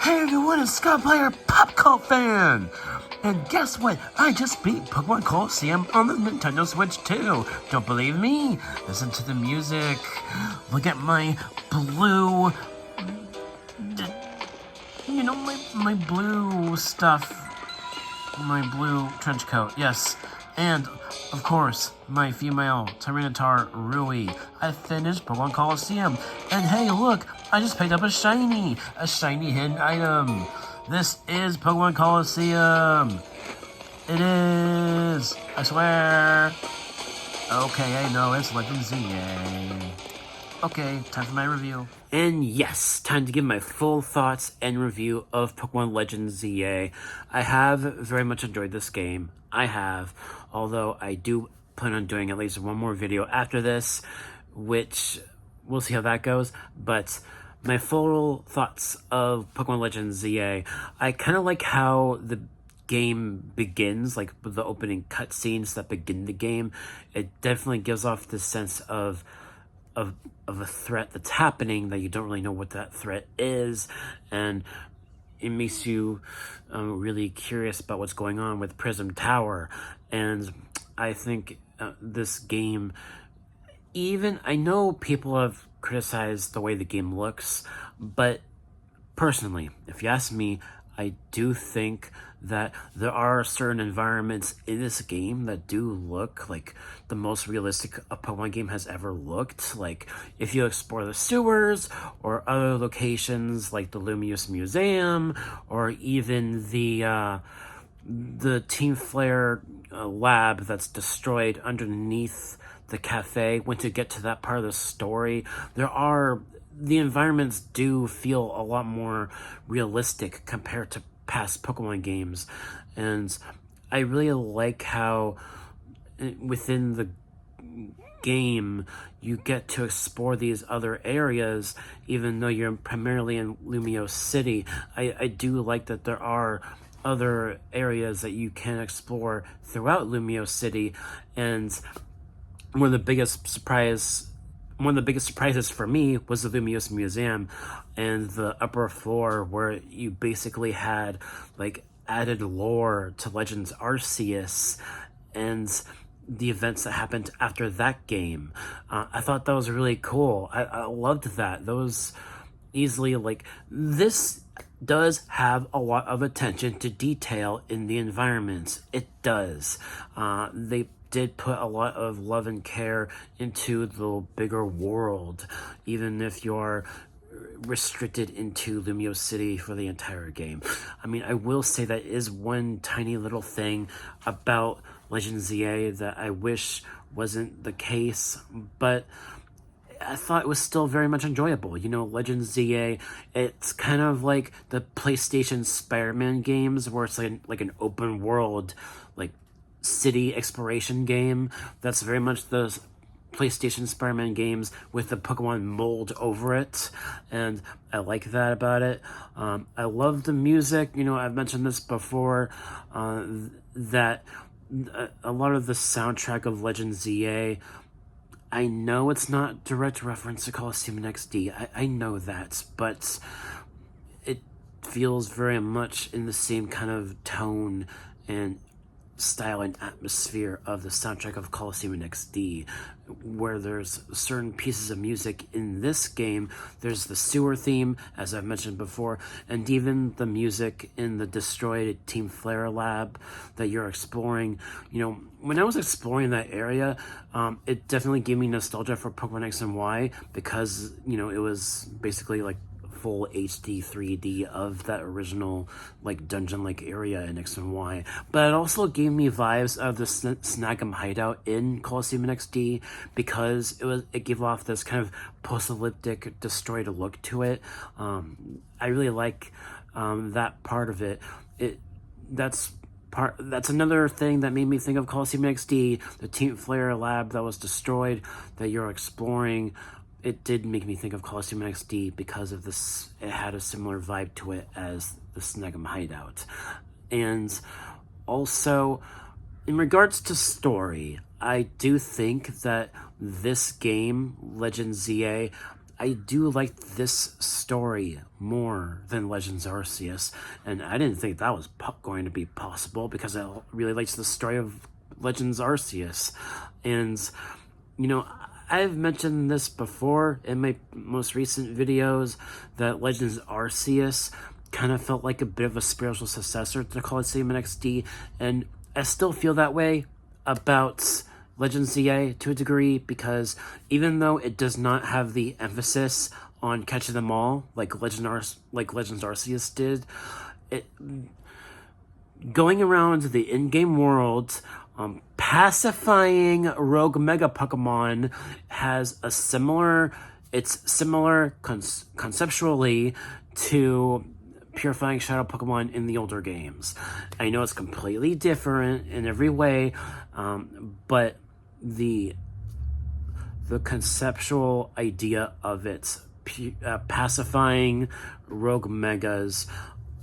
Hey everyone, it's Scott Player Popcorn Fan! And guess what? I just beat Pokémon Colosseum on the Nintendo Switch too. Don't believe me? Listen to the music. Look at my blue... You know, my blue stuff. My blue trench coat, yes. And, of course, my female Tyranitar Rui. I finished Pokémon Colosseum. And hey, look, I just picked up a shiny hidden item. This is Pokémon Colosseum. It is, I swear. Okay, I know, it's Legends ZA. Okay, time for my review. And yes, time to give my full thoughts and review of Pokémon Legends ZA. I have very much enjoyed this game. I have, although I do plan on doing at least one more video after this, which we'll see how that goes. But my full thoughts of Pokémon Legends ZA, I kind of like how the game begins, like with the opening cutscenes that begin the game. It definitely gives off this sense of a threat that's happening that you don't really know what that threat is, and it makes you really curious about what's going on with Prism Tower. And I think this game, even I know people have criticized the way the game looks, but personally, if you ask me, I do think that there are certain environments in this game that do look like the most realistic a Pokemon game has ever looked. Like, if you explore the sewers or other locations like the Lumiose Museum, or even the Team Flare lab that's destroyed underneath the cafe, when to get to that part of the story, the environments do feel a lot more realistic compared to past Pokemon games. And I really like how within the game you get to explore these other areas, even though you're primarily in Lumiose City. I do like that there are other areas that you can explore throughout Lumiose City. And one of the biggest surprises for me was the Lumiose Museum and the upper floor, where you basically had like added lore to Legends Arceus and the events that happened after that game. I thought that was really cool. I loved that. Those easily, like, this does have a lot of attention to detail in the environments. It does. They did put a lot of love and care into the bigger world, even if you're restricted into Lumiose City for the entire game. I mean, I will say that is one tiny little thing about Legends ZA that I wish wasn't the case, but I thought it was still very much enjoyable. You know, Legends ZA, it's kind of like the PlayStation Spider-Man games, where it's like an open world, like, city exploration game. That's very much the PlayStation Spider-Man games with the Pokemon mold over it, and I like that about it. I love the music. You know, I've mentioned this before, that a lot of the soundtrack of Legends ZA, I know it's not direct reference to Colosseum XD, I know that, but it feels very much in the same kind of tone and style and atmosphere of the soundtrack of Colosseum XD, where there's certain pieces of music in this game. There's the sewer theme, as I've mentioned before, and even the music in the destroyed Team Flare lab that you're exploring. You know, when I was exploring that area, it definitely gave me nostalgia for Pokemon X and Y, because, you know, it was basically like full HD 3D of that original, like, dungeon-like area in X and Y. But it also gave me vibes of the 𝐒𝐮𝐬𝐫𝐤𝐵 hideout in Colosseum XD, because it gave off this kind of post-apocalyptic, destroyed look to it. I really like that part of it. That's another thing that made me think of Colosseum XD, the Team Flare lab that was destroyed, that you're exploring. It did make me think of Colosseum XD because of this. It had a similar vibe to it as the 𝐒𝐮𝐬𝐫𝐤𝐵 hideout. And also, in regards to story, I do think that this game, Legends ZA, I do like this story more than Legends Arceus, and I didn't think that was going to be possible because I really liked the story of Legends Arceus. And, you know, I've mentioned this before in my most recent videos, that Legends Arceus kind of felt like a bit of a spiritual successor to Colosseum and XD, and I still feel that way about Legends ZA to a degree, because even though it does not have the emphasis on catching them all like Legends Arceus did, going around the in-game world, pacifying rogue mega Pokemon has a similar, it's similar conceptually to purifying shadow Pokemon in the older games. I know it's completely different in every way, but the conceptual idea of it, pacifying rogue megas,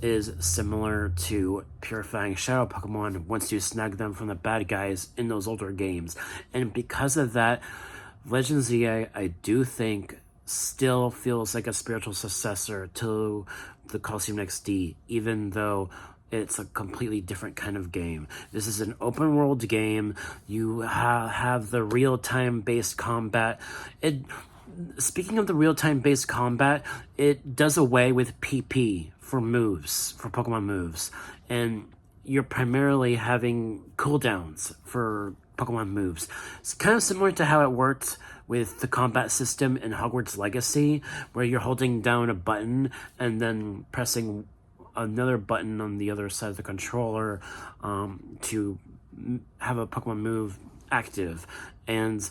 is similar to purifying shadow Pokemon once you snag them from the bad guys in those older games. And because of that, Legends ZA, I do think, still feels like a spiritual successor to the Colosseum XD, even though it's a completely different kind of game. This is an open world game. You have the real-time based combat. Speaking of the real-time based combat, it does away with PP for moves, for Pokemon moves. And you're primarily having cooldowns for Pokemon moves. It's kind of similar to how it worked with the combat system in Hogwarts Legacy, where you're holding down a button and then pressing another button on the other side of the controller to have a Pokemon move active. And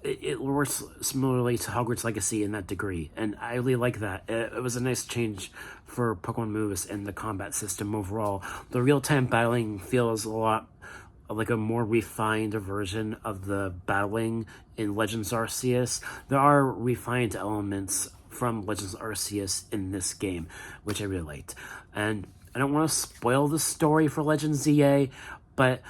it works similarly to Hogwarts Legacy in that degree, and I really like that. It was a nice change for Pokemon moves and the combat system overall. The real-time battling feels a lot like a more refined version of the battling in Legends Arceus. There are refined elements from Legends Arceus in this game, which I really liked. And I don't want to spoil the story for Legends ZA, but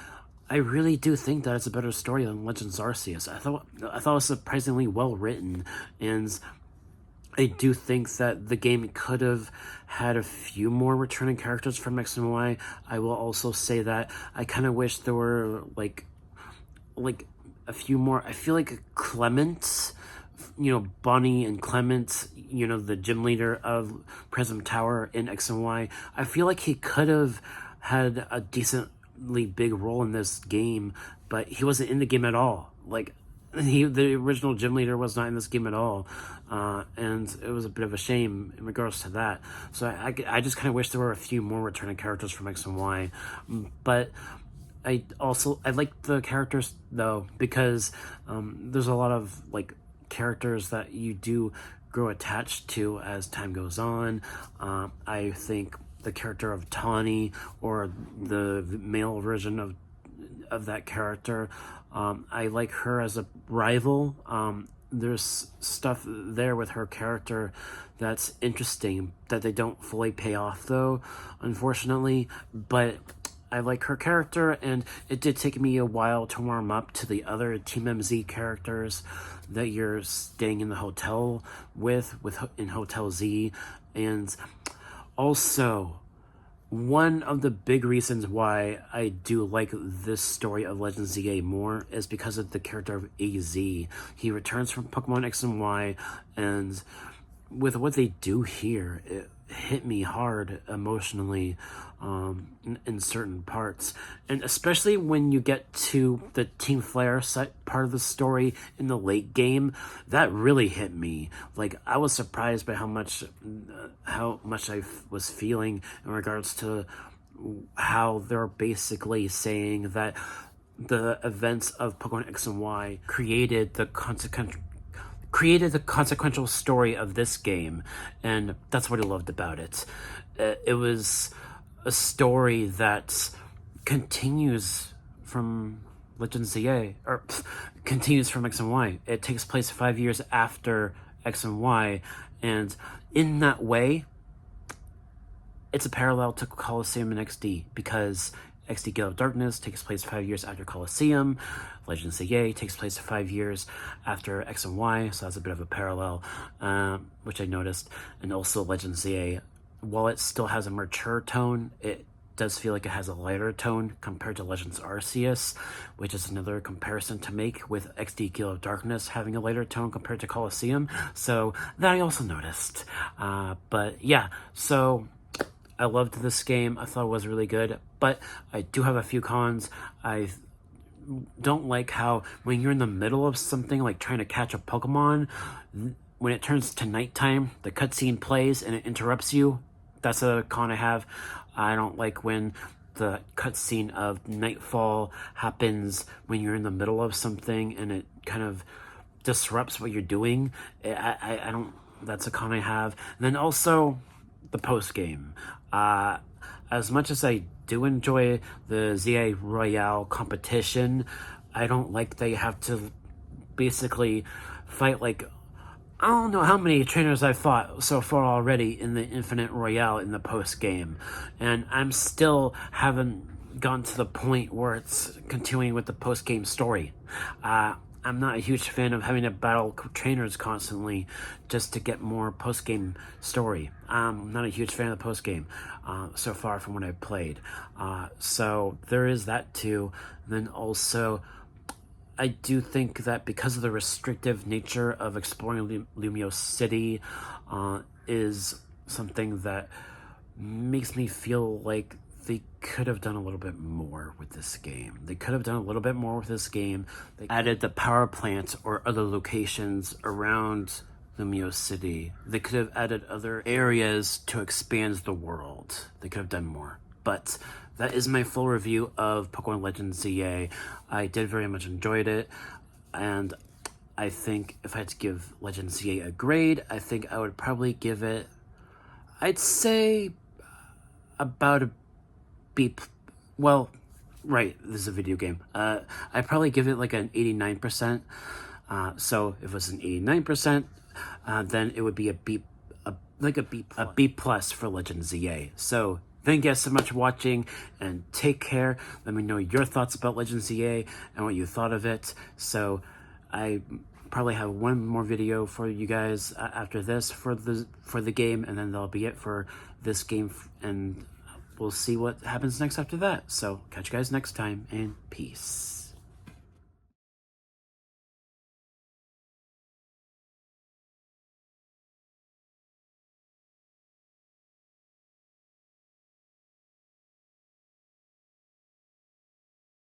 I really do think that it's a better story than Legends Arceus. I thought it was surprisingly well written, and I do think that the game could have had a few more returning characters from X and Y. I will also say that I kind of wish there were like a few more. I feel like Clement, Bonnie and Clement, the gym leader of Prism Tower in X and Y. I feel like he could have had a decently big role in this game, but he wasn't in the game at all. The original gym leader was not in this game at all, and it was a bit of a shame in regards to that. So I just kind of wish there were a few more returning characters from X and Y, but I like the characters though, because there's a lot of characters that you do grow attached to as time goes on. I think the character of Tawny, or the male version of that character, I like her as a rival. There's stuff there with her character that's interesting that they don't fully pay off though, unfortunately, but I like her character, and it did take me a while to warm up to the other Team MZ characters that you're staying in the hotel with in Hotel Z. And also, one of the big reasons why I do like this story of Legends ZA more is because of the character of AZ. He returns from Pokemon X and Y, and with what they do here, it hit me hard emotionally in certain parts, and especially when you get to the Team Flare part of the story in the late game, that really hit me. I was surprised by how much I was feeling in regards to how they're basically saying that the events of Pokemon X and Y created the consequential story of this game, and that's what I loved about it. It was a story that continues from Legends ZA, or continues from X and Y. It takes place 5 years after X and Y, and in that way, it's a parallel to Colosseum and XD, because XD Gale of Darkness takes place 5 years after Colosseum. Legends ZA takes place 5 years after X and Y, so that's a bit of a parallel, which I noticed. And also Legends ZA, while it still has a mature tone, it does feel like it has a lighter tone compared to Legends Arceus, which is another comparison to make, with XD Gale of Darkness having a lighter tone compared to Colosseum. So that I also noticed. But yeah, so I loved this game. I thought it was really good, but I do have a few cons. I don't like how when you're in the middle of something, like trying to catch a Pokemon, when it turns to nighttime, the cutscene plays and it interrupts you. That's a con I have. I don't like when the cutscene of nightfall happens when you're in the middle of something and it kind of disrupts what you're doing. I don't, that's a con I have. And then also the post game. As much as I do enjoy the ZA Royale competition, I don't like they have to basically fight like, I don't know how many trainers I've fought so far already in the Infinite Royale in the post game, and I'm still haven't gotten to the point where it's continuing with the post game story. I'm not a huge fan of having to battle trainers constantly just to get more post game story. I'm not a huge fan of the post game so far from what I've played. So there is that too. And then also, I do think that because of the restrictive nature of exploring Lumiose City is something that makes me feel like they could have done a little bit more with this game. They could have done a little bit more with this game. They added the power plant or other locations around Lumiose City. They could have added other areas to expand the world. They could have done more. But that is my full review of Pokémon Legends ZA. I did very much enjoyed it, and I think if I had to give Legends ZA a grade, I think I would probably give it, I'd say about a B. Well, right, this is a video game. I'd probably give it like an 89%. So if it was an 89%, then it would be a B, a B plus for Legends ZA. So thank you guys so much for watching, and take care. Let me know your thoughts about Legends ZA and what you thought of it. So I probably have one more video for you guys after this for the game, and then that'll be it for this game, and we'll see what happens next after that. So catch you guys next time, and peace.